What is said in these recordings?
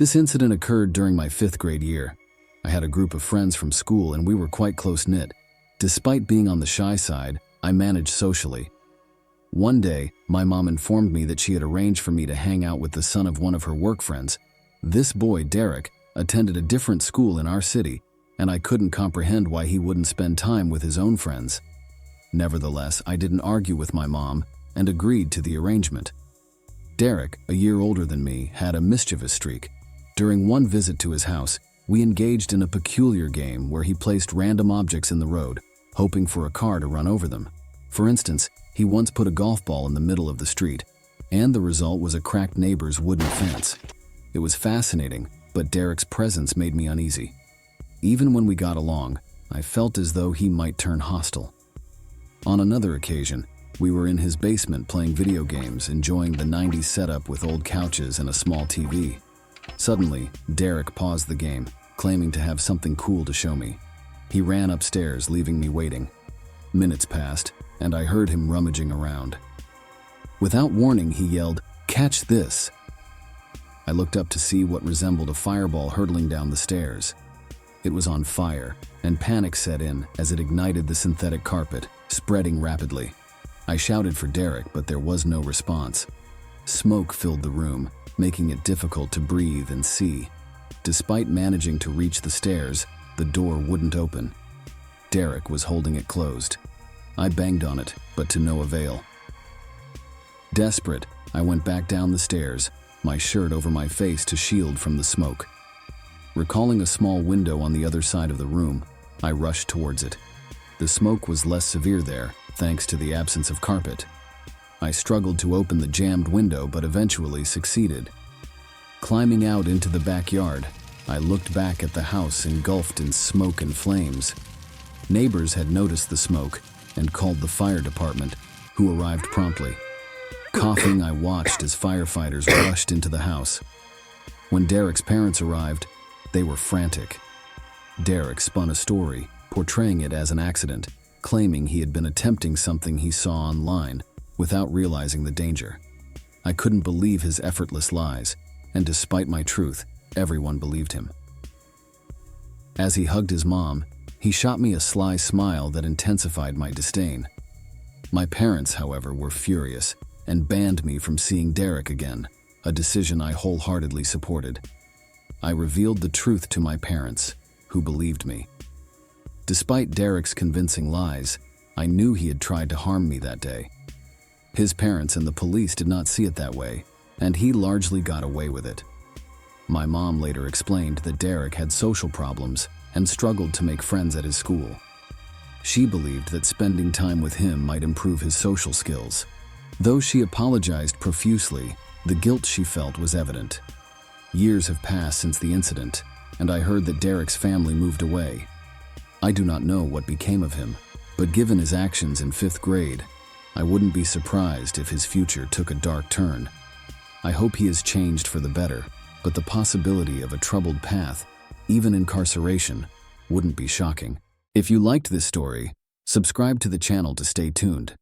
This incident occurred during my 5th grade year. I had a group of friends from school and we were quite close-knit. Despite being on the shy side, I managed socially. One day, my mom informed me that she had arranged for me to hang out with the son of one of her work friends. This boy, Derek, attended a different school in our city, and I couldn't comprehend why he wouldn't spend time with his own friends. Nevertheless, I didn't argue with my mom and agreed to the arrangement. Derek, a year older than me, had a mischievous streak. During one visit to his house, we engaged in a peculiar game where he placed random objects in the road, hoping for a car to run over them. For instance, he once put a golf ball in the middle of the street, and the result was a cracked neighbor's wooden fence. It was fascinating, but Derek's presence made me uneasy. Even when we got along, I felt as though he might turn hostile. On another occasion, we were in his basement playing video games, enjoying the 90s setup with old couches and a small TV. Suddenly, Derek paused the game, claiming to have something cool to show me. He ran upstairs, leaving me waiting. Minutes passed, and I heard him rummaging around. Without warning, he yelled, "Catch this!" I looked up to see what resembled a fireball hurtling down the stairs. It was on fire, and panic set in as it ignited the synthetic carpet, spreading rapidly. I shouted for Derek, but there was no response. Smoke filled the room, making it difficult to breathe and see. Despite managing to reach the stairs, the door wouldn't open. Derek was holding it closed. I banged on it, but to no avail. Desperate, I went back down the stairs, my shirt over my face to shield from the smoke. Recalling a small window on the other side of the room, I rushed towards it. The smoke was less severe there, thanks to the absence of carpet. I struggled to open the jammed window, but eventually succeeded. Climbing out into the backyard, I looked back at the house engulfed in smoke and flames. Neighbors had noticed the smoke and called the fire department, who arrived promptly. Coughing, I watched as firefighters rushed into the house. When Derek's parents arrived, they were frantic. Derek spun a story, portraying it as an accident, claiming he had been attempting something he saw online without realizing the danger. I couldn't believe his effortless lies, and despite my truth, everyone believed him. As he hugged his mom, he shot me a sly smile that intensified my disdain. My parents, however, were furious and banned me from seeing Derek again, a decision I wholeheartedly supported. I revealed the truth to my parents, who believed me. Despite Derek's convincing lies, I knew he had tried to harm me that day. His parents and the police did not see it that way, and he largely got away with it. My mom later explained that Derek had social problems and struggled to make friends at his school. She believed that spending time with him might improve his social skills. Though she apologized profusely, the guilt she felt was evident. Years have passed since the incident, and I heard that Derek's family moved away. I do not know what became of him, but given his actions in 5th grade, I wouldn't be surprised if his future took a dark turn. I hope he has changed for the better, but the possibility of a troubled path, even incarceration, wouldn't be shocking. If you liked this story, subscribe to the channel to stay tuned.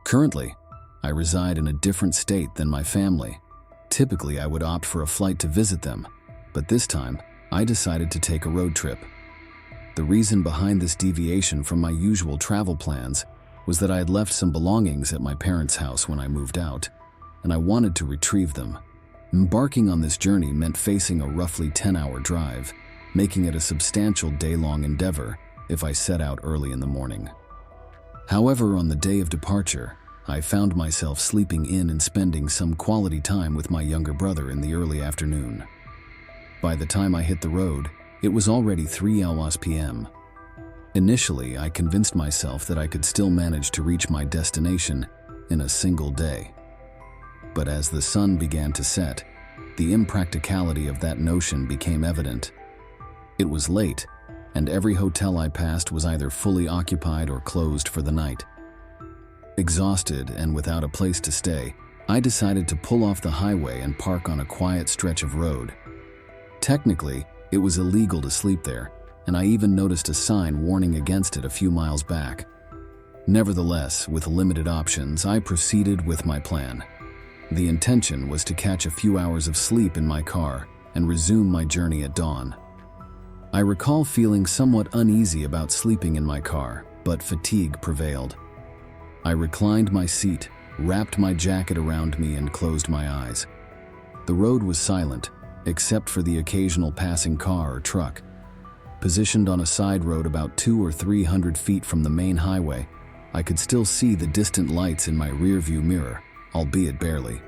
Currently, I reside in a different state than my family. Typically, I would opt for a flight to visit them, but this time, I decided to take a road trip. The reason behind this deviation from my usual travel plans was that I had left some belongings at my parents' house when I moved out, and I wanted to retrieve them. Embarking on this journey meant facing a roughly 10-hour drive, making it a substantial day-long endeavor if I set out early in the morning. However, on the day of departure, I found myself sleeping in and spending some quality time with my younger brother in the early afternoon. By the time I hit the road, it was already 3 p.m. Initially, I convinced myself that I could still manage to reach my destination in a single day. But as the sun began to set, the impracticality of that notion became evident. It was late, and every hotel I passed was either fully occupied or closed for the night. Exhausted and without a place to stay, I decided to pull off the highway and park on a quiet stretch of road. Technically, it was illegal to sleep there, and I even noticed a sign warning against it a few miles back. Nevertheless, with limited options, I proceeded with my plan. The intention was to catch a few hours of sleep in my car and resume my journey at dawn. I recall feeling somewhat uneasy about sleeping in my car, but fatigue prevailed. I reclined my seat, wrapped my jacket around me, and closed my eyes. The road was silent, except for the occasional passing car or truck. Positioned on a side road about 200 or 300 feet from the main highway, I could still see the distant lights in my rearview mirror, albeit barely.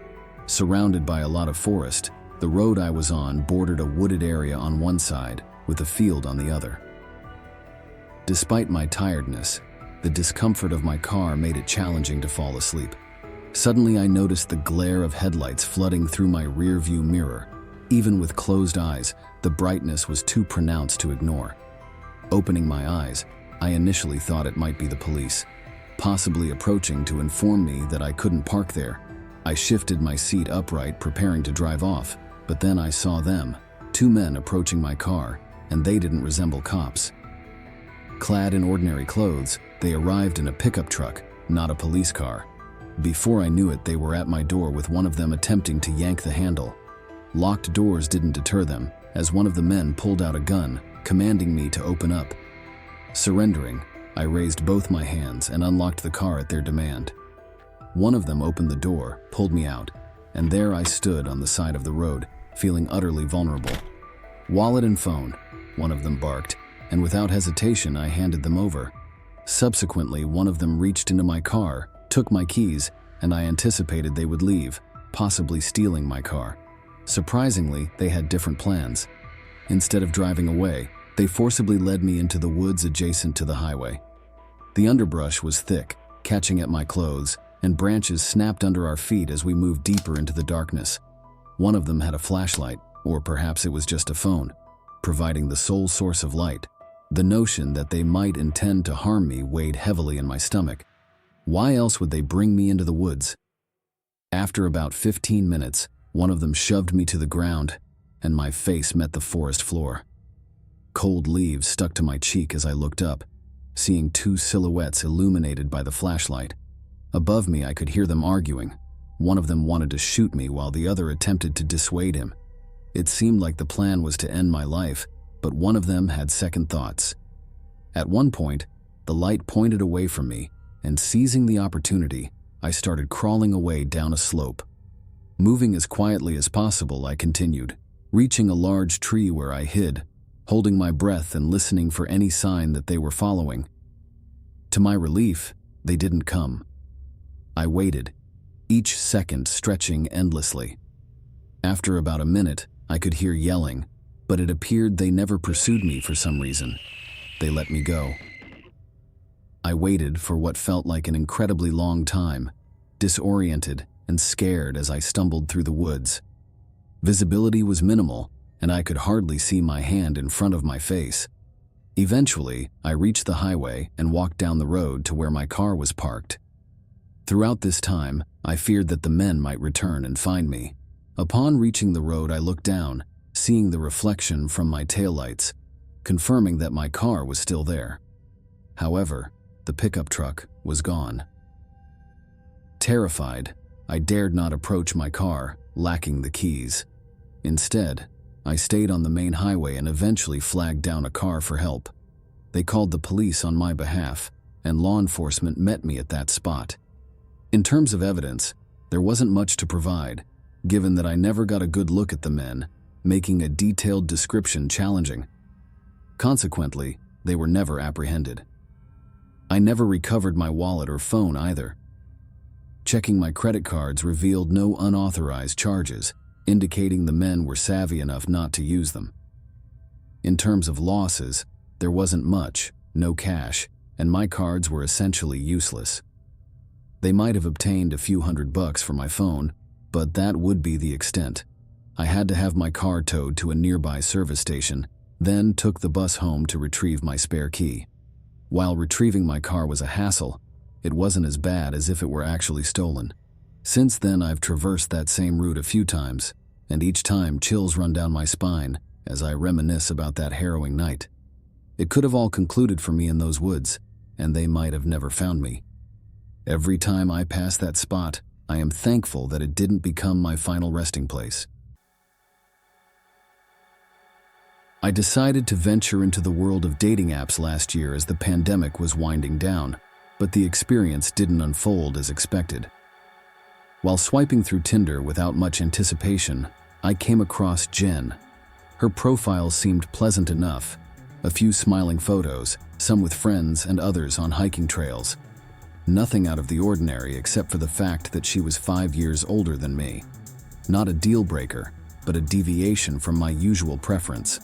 Surrounded by a lot of forest, the road I was on bordered a wooded area on one side, with a field on the other. Despite my tiredness, the discomfort of my car made it challenging to fall asleep. Suddenly, I noticed the glare of headlights flooding through my rearview mirror. Even with closed eyes, the brightness was too pronounced to ignore. Opening my eyes, I initially thought it might be the police, possibly approaching to inform me that I couldn't park there. I shifted my seat upright, preparing to drive off, but then I saw them, 2 men approaching my car, and they didn't resemble cops. Clad in ordinary clothes, they arrived in a pickup truck, not a police car. Before I knew it, they were at my door, with one of them attempting to yank the handle. Locked doors didn't deter them, as one of the men pulled out a gun, commanding me to open up. Surrendering, I raised both my hands and unlocked the car at their demand. One of them opened the door, pulled me out, and there I stood on the side of the road, feeling utterly vulnerable. "Wallet and phone," one of them barked, and without hesitation I handed them over. Subsequently, one of them reached into my car, took my keys, and I anticipated they would leave, possibly stealing my car. Surprisingly, they had different plans. Instead of driving away, they forcibly led me into the woods adjacent to the highway. The underbrush was thick, catching at my clothes, and branches snapped under our feet as we moved deeper into the darkness. One of them had a flashlight, or perhaps it was just a phone, providing the sole source of light. The notion that they might intend to harm me weighed heavily in my stomach. Why else would they bring me into the woods? After about 15 minutes, one of them shoved me to the ground, and my face met the forest floor. Cold leaves stuck to my cheek as I looked up, seeing 2 silhouettes illuminated by the flashlight. Above me, I could hear them arguing. One of them wanted to shoot me while the other attempted to dissuade him. It seemed like the plan was to end my life, but one of them had second thoughts. At one point, the light pointed away from me, and seizing the opportunity, I started crawling away down a slope. Moving as quietly as possible, I continued, reaching a large tree where I hid, holding my breath and listening for any sign that they were following. To my relief, they didn't come. I waited, each second stretching endlessly. After about a minute, I could hear yelling, but it appeared they never pursued me for some reason. They let me go. I waited for what felt like an incredibly long time, disoriented and scared as I stumbled through the woods. Visibility was minimal, and I could hardly see my hand in front of my face. Eventually, I reached the highway and walked down the road to where my car was parked. Throughout this time, I feared that the men might return and find me. Upon reaching the road, I looked down, seeing the reflection from my taillights, confirming that my car was still there. However, the pickup truck was gone. Terrified, I dared not approach my car, lacking the keys. Instead, I stayed on the main highway and eventually flagged down a car for help. They called the police on my behalf, and law enforcement met me at that spot. In terms of evidence, there wasn't much to provide, given that I never got a good look at the men, making a detailed description challenging. Consequently, they were never apprehended. I never recovered my wallet or phone either. Checking my credit cards revealed no unauthorized charges, indicating the men were savvy enough not to use them. In terms of losses, there wasn't much, no cash, and my cards were essentially useless. They might have obtained a few $100 for my phone, but that would be the extent. I had to have my car towed to a nearby service station, then took the bus home to retrieve my spare key. While retrieving my car was a hassle, it wasn't as bad as if it were actually stolen. Since then, I've traversed that same route a few times, and each time chills run down my spine as I reminisce about that harrowing night. It could have all concluded for me in those woods, and they might have never found me. Every time I pass that spot, I am thankful that it didn't become my final resting place. I decided to venture into the world of dating apps last year as the pandemic was winding down, but the experience didn't unfold as expected. While swiping through Tinder without much anticipation, I came across Jen. Her profile seemed pleasant enough. A few smiling photos, some with friends and others on hiking trails. Nothing out of the ordinary except for the fact that she was 5 years older than me. Not a deal breaker, but a deviation from my usual preference.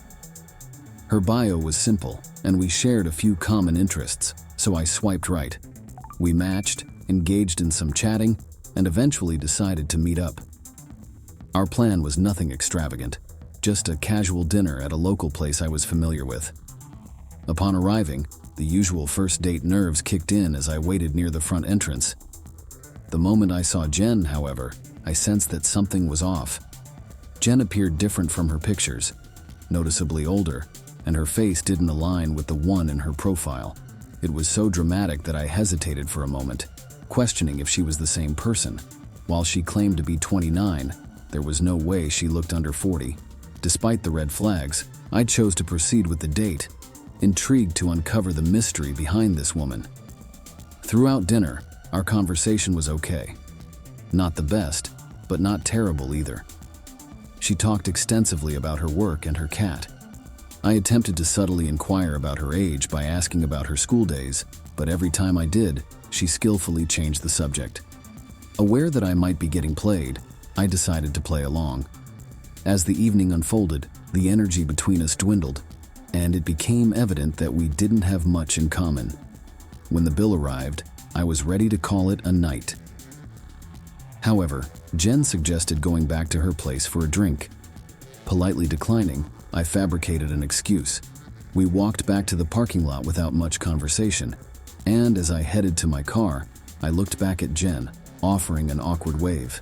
Her bio was simple, and we shared a few common interests, so I swiped right. We matched, engaged in some chatting, and eventually decided to meet up. Our plan was nothing extravagant, just a casual dinner at a local place I was familiar with. Upon arriving, the usual first date nerves kicked in as I waited near the front entrance. The moment I saw Jen, however, I sensed that something was off. Jen appeared different from her pictures, noticeably older, and her face didn't align with the one in her profile. It was so dramatic that I hesitated for a moment, questioning if she was the same person. While she claimed to be 29, there was no way she looked under 40. Despite the red flags, I chose to proceed with the date, intrigued to uncover the mystery behind this woman. Throughout dinner, our conversation was okay. Not the best, but not terrible either. She talked extensively about her work and her cat. I attempted to subtly inquire about her age by asking about her school days, but every time I did, she skillfully changed the subject. Aware that I might be getting played, I decided to play along. As the evening unfolded, the energy between us dwindled, and it became evident that we didn't have much in common. When the bill arrived, I was ready to call it a night. However, Jen suggested going back to her place for a drink. Politely declining, I fabricated an excuse. We walked back to the parking lot without much conversation, and as I headed to my car, I looked back at Jen, offering an awkward wave.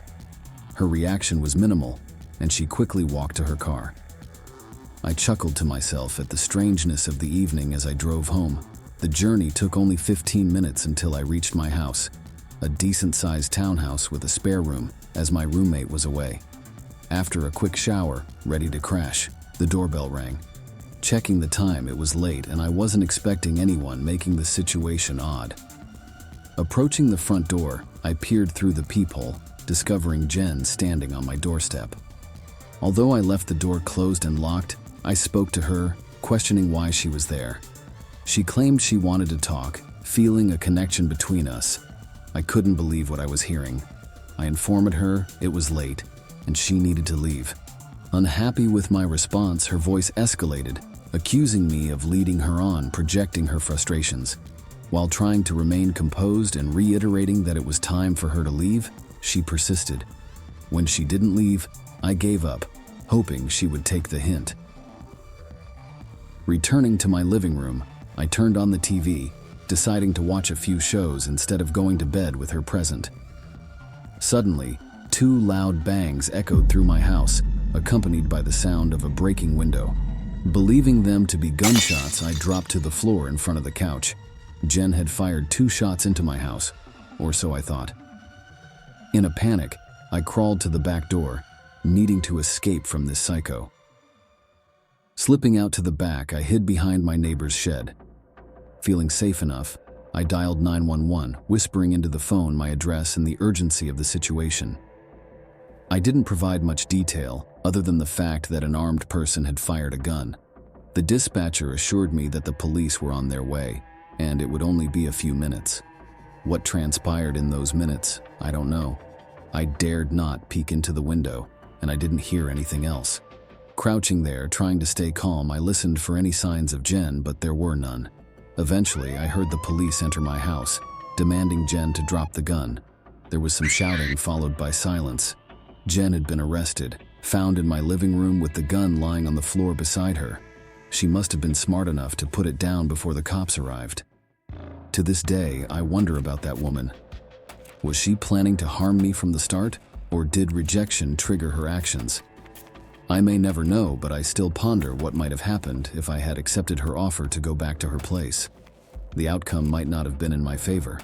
Her reaction was minimal, and she quickly walked to her car. I chuckled to myself at the strangeness of the evening as I drove home. The journey took only 15 minutes until I reached my house, a decent-sized townhouse with a spare room, as my roommate was away. After a quick shower, ready to crash, the doorbell rang. Checking the time, it was late and I wasn't expecting anyone, making the situation odd. Approaching the front door, I peered through the peephole, discovering Jen standing on my doorstep. Although I left the door closed and locked, I spoke to her, questioning why she was there. She claimed she wanted to talk, feeling a connection between us. I couldn't believe what I was hearing. I informed her it was late, and she needed to leave. Unhappy with my response, her voice escalated, accusing me of leading her on, projecting her frustrations. While trying to remain composed and reiterating that it was time for her to leave, she persisted. When she didn't leave, I gave up, hoping she would take the hint. Returning to my living room, I turned on the TV, deciding to watch a few shows instead of going to bed with her present. Suddenly, 2 loud bangs echoed through my house, accompanied by the sound of a breaking window. Believing them to be gunshots, I dropped to the floor in front of the couch. Jen had fired 2 shots into my house, or so I thought. In a panic, I crawled to the back door, needing to escape from this psycho. Slipping out to the back, I hid behind my neighbor's shed. Feeling safe enough, I dialed 911, whispering into the phone my address and the urgency of the situation. I didn't provide much detail, other than the fact that an armed person had fired a gun. The dispatcher assured me that the police were on their way, and it would only be a few minutes. What transpired in those minutes, I don't know. I dared not peek into the window, and I didn't hear anything else. Crouching there, trying to stay calm, I listened for any signs of Jen, but there were none. Eventually, I heard the police enter my house, demanding Jen to drop the gun. There was some shouting, followed by silence. Jen had been arrested, found in my living room with the gun lying on the floor beside her. She must have been smart enough to put it down before the cops arrived. To this day, I wonder about that woman. Was she planning to harm me from the start, or did rejection trigger her actions? I may never know, but I still ponder what might have happened if I had accepted her offer to go back to her place. The outcome might not have been in my favor.